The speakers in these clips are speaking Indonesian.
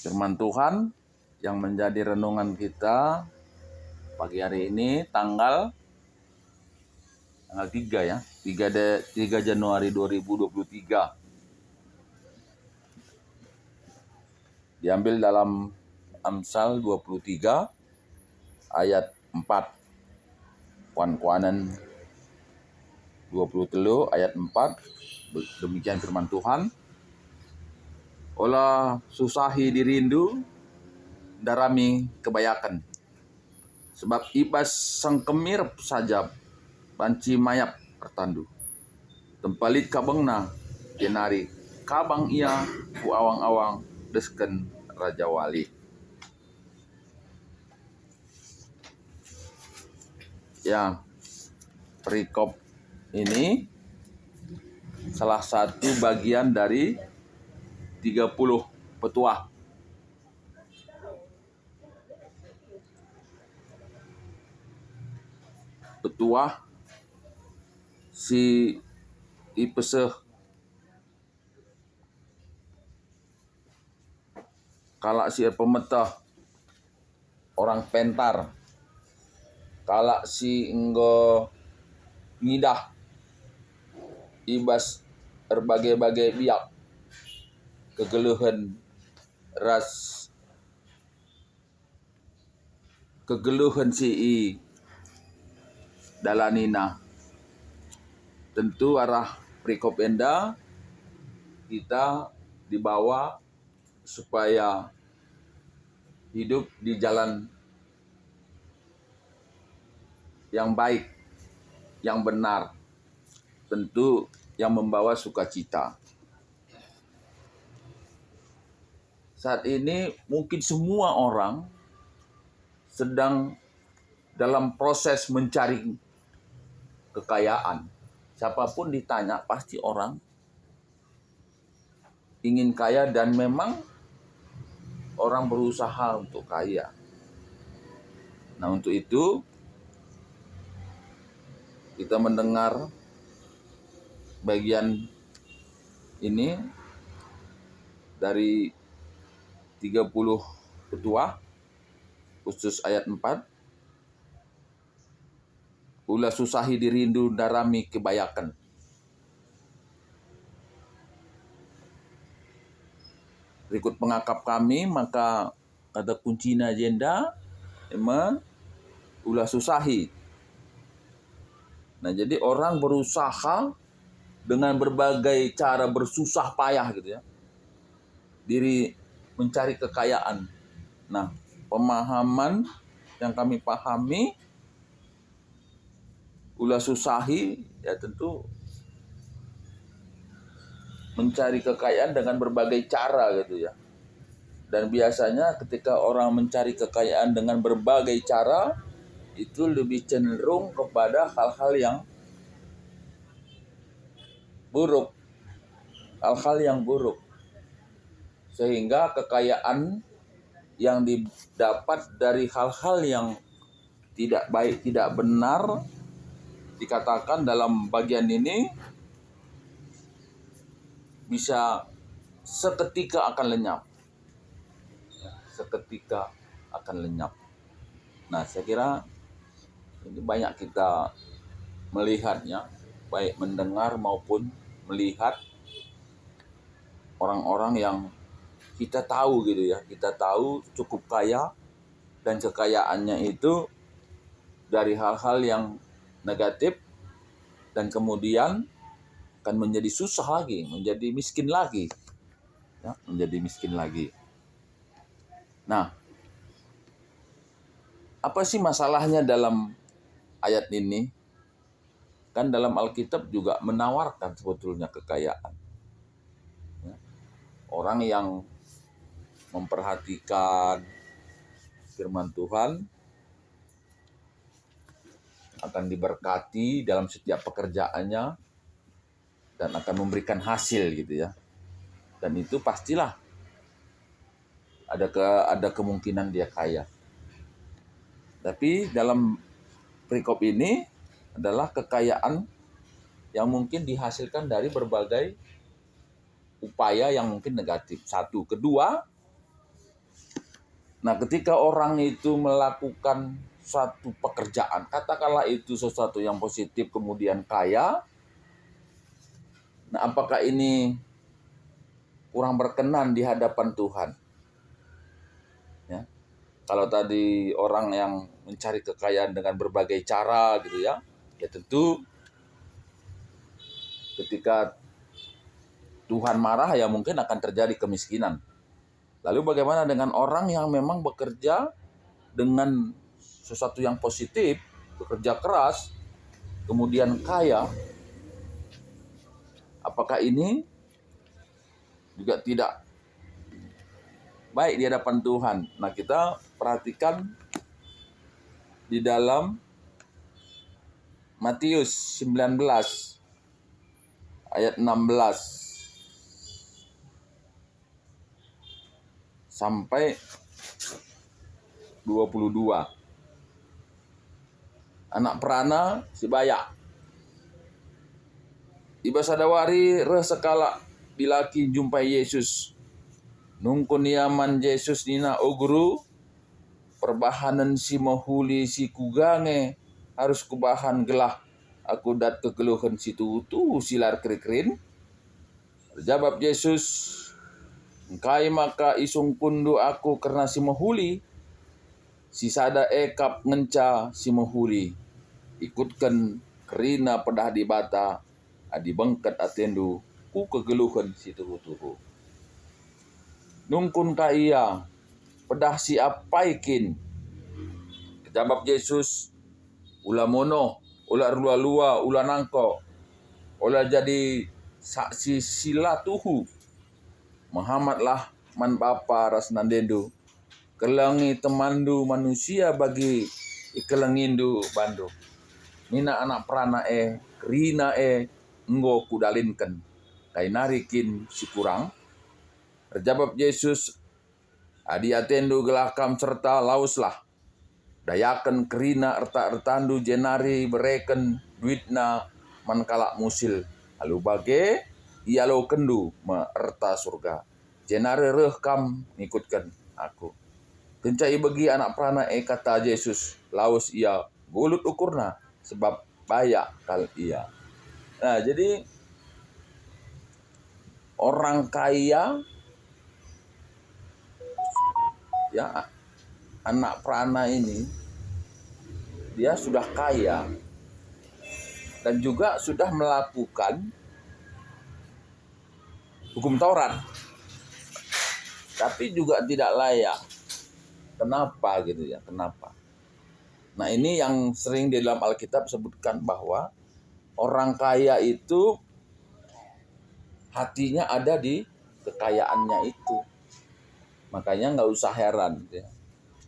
Firman Tuhan yang menjadi renungan kita pagi hari ini tanggal 3 ya, 3 Januari 2023. Diambil dalam Amsal 23 ayat 4. Kuan-kuanan 23 ayat 4. Demikian firman Tuhan. Olah susahi dirindu, darami kebayakan. Sebab ibas sang kemir saja banci mayap pertandu. Tempalit kabangna jenari kabang ia ku awang-awang desken Raja Wali. Ya, perikop ini salah satu bagian dari 30 petuah. Petuah si ipeseh kalak si pemetah orang pentar, kalak si enggo ngidah ibas berbagai-bagai biak kegeluhan si i dalanina. Tentu arah perikop enda kita dibawa supaya hidup di jalan yang baik, yang benar, tentu yang membawa sukacita. Saat ini mungkin semua orang sedang dalam proses mencari kekayaan. Siapapun ditanya pasti orang ingin kaya dan memang orang berusaha untuk kaya. Nah, untuk itu kita mendengar bagian ini dari 30 petuah khusus ayat 4. Ulah susahi dirindu darami kebayakan. Berikut pengakap kami, maka kata kuncinya agenda emang ulah susahi. Nah, jadi orang berusaha dengan berbagai cara bersusah payah gitu ya. Diri mencari kekayaan. Nah, pemahaman yang kami pahami ulah susahi ya tentu mencari kekayaan dengan berbagai cara gitu ya. Dan biasanya ketika orang mencari kekayaan dengan berbagai cara itu lebih cenderung kepada hal-hal yang buruk. Hal-hal yang buruk. Sehingga kekayaan yang didapat dari hal-hal yang tidak baik, tidak benar, dikatakan dalam bagian ini bisa seketika akan lenyap. Seketika akan lenyap. Nah, saya kira ini banyak kita melihatnya, baik mendengar maupun melihat orang-orang yang kita tahu gitu ya, kita tahu cukup kaya dan kekayaannya itu dari hal-hal yang negatif dan kemudian akan menjadi susah lagi, menjadi miskin lagi. Ya, menjadi miskin lagi. Nah, apa sih masalahnya dalam ayat ini? Kan dalam Alkitab juga menawarkan sebetulnya kekayaan. Ya, orang yang memperhatikan firman Tuhan akan diberkati dalam setiap pekerjaannya dan akan memberikan hasil gitu ya. Dan itu pastilah ada kemungkinan dia kaya. Tapi dalam perikop ini adalah kekayaan yang mungkin dihasilkan dari berbagai upaya yang mungkin negatif. Satu. Kedua, Nah, ketika orang itu melakukan suatu pekerjaan, katakanlah itu sesuatu yang positif, kemudian kaya, nah apakah ini kurang berkenan di hadapan Tuhan? Ya. Kalau tadi orang yang mencari kekayaan dengan berbagai cara gitu ya, ya tentu ketika Tuhan marah ya mungkin akan terjadi kemiskinan. Lalu bagaimana dengan orang yang memang bekerja dengan sesuatu yang positif, bekerja keras, kemudian kaya? Apakah ini juga tidak baik di hadapan Tuhan? Nah, kita perhatikan di dalam Matius 19 ayat 16 sampai 22. Anak perana si bayak. Iba sadawari reh sekala dilaki jumpai Yesus. Nungkun yaman Yesus nina o guru. Perbahanan si mahuli si kugange harus kubahan gelah. Aku dat kegeluhan si tutu silar krik-krin. Jawab Yesus, engkai maka isung kundu aku karena si mahuli. Si sada ekap ngenca si mahuli. Ikutkan kerina pedah di bata. Adi bengket atendu ku kegeluhan si tuhu-tuhu. Nungkun ka iya pedah si apaikin. Jawab Yesus, ulah mono, ulah lua-lua, ulah nangko. Ulah jadi saksi sila tuhu. Muhammadlah man bapa ras nandendu. Kelangi temandu manusia bagi ikelengindu bandu. Mina anak perana kerina enggo kudalinkan. Kai narikin si kurang. Terjawab Yesus, adi atendu gelakam serta lauslah. Dayakan kerina erta-ertandu jenari bereken duitna mankalak musil. Lalu bage ia lo kendu me erta surga. Jenari reh kam ngikutkan aku. Kencai bagi anak perana kata Yesus, laus ia gulut ukurna sebab bayak kal ia. Nah, jadi orang kaya ya, anak perana ini dia sudah kaya dan juga sudah melakukan hukum Taurat, tapi juga tidak layak. Kenapa gitu ya? Kenapa? Nah, ini yang sering di dalam Alkitab sebutkan bahwa orang kaya itu hatinya ada di kekayaannya itu. Makanya nggak usah heran ya.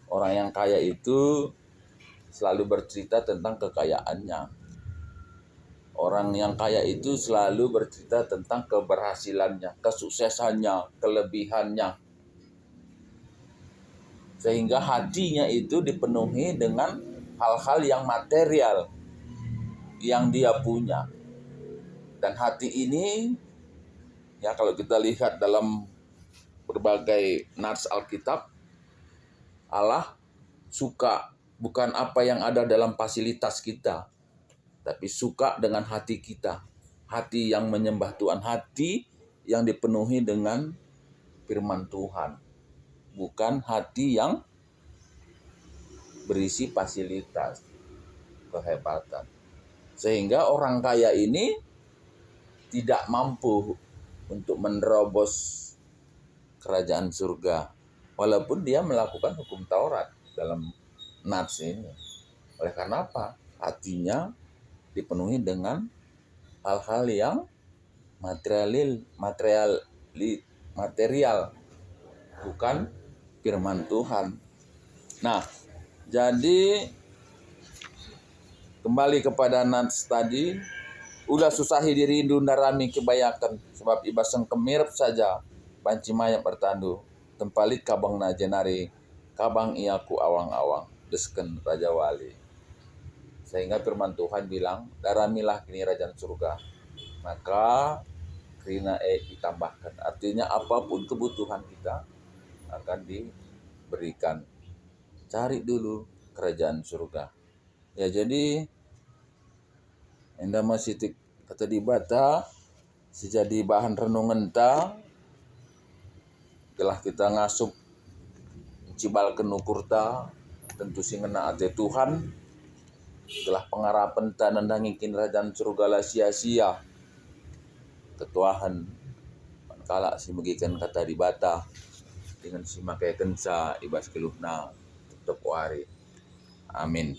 Orang yang kaya itu selalu bercerita tentang kekayaannya. Orang yang kaya itu selalu bercerita tentang keberhasilannya, kesuksesannya, kelebihannya. Sehingga hatinya itu dipenuhi dengan hal-hal yang material yang dia punya. Dan hati ini, ya kalau kita lihat dalam berbagai nats Alkitab, Allah suka bukan apa yang ada dalam fasilitas kita, tapi suka dengan hati kita. Hati yang menyembah Tuhan, hati yang dipenuhi dengan firman Tuhan. Bukan hati yang berisi fasilitas, kehebatan. Sehingga orang kaya ini tidak mampu untuk menerobos kerajaan surga. Walaupun dia melakukan hukum Taurat dalam nats ini. Oleh karena apa? Hatinya dipenuhi dengan hal-hal yang material, bukan firman Tuhan. Nah, jadi kembali kepada nats tadi, ulah susahi diri indu narami kebayakan sebab ibaseng kemirip saja banci mayap bertandu tempalit kabang na jenari kabang iaku awang-awang desken Raja Wali. Sehingga firman Tuhan bilang, daramilah kini kerajaan surga. Maka krina ditambahkan. Artinya apapun kebutuhan kita akan berikan. Cari dulu kerajaan surga. Ya, jadi enda masih kata di bata sejadi bahan renungan ta telah kita ngasup cibal kenukur ta tentu sing ngena ate Tuhan telah pengarapan ta nandangi kerajaan surga lah sia-sia ketuahan kala si megikan kata di bata dengan si makai kensa ibas keluhna tetap wari. Amin.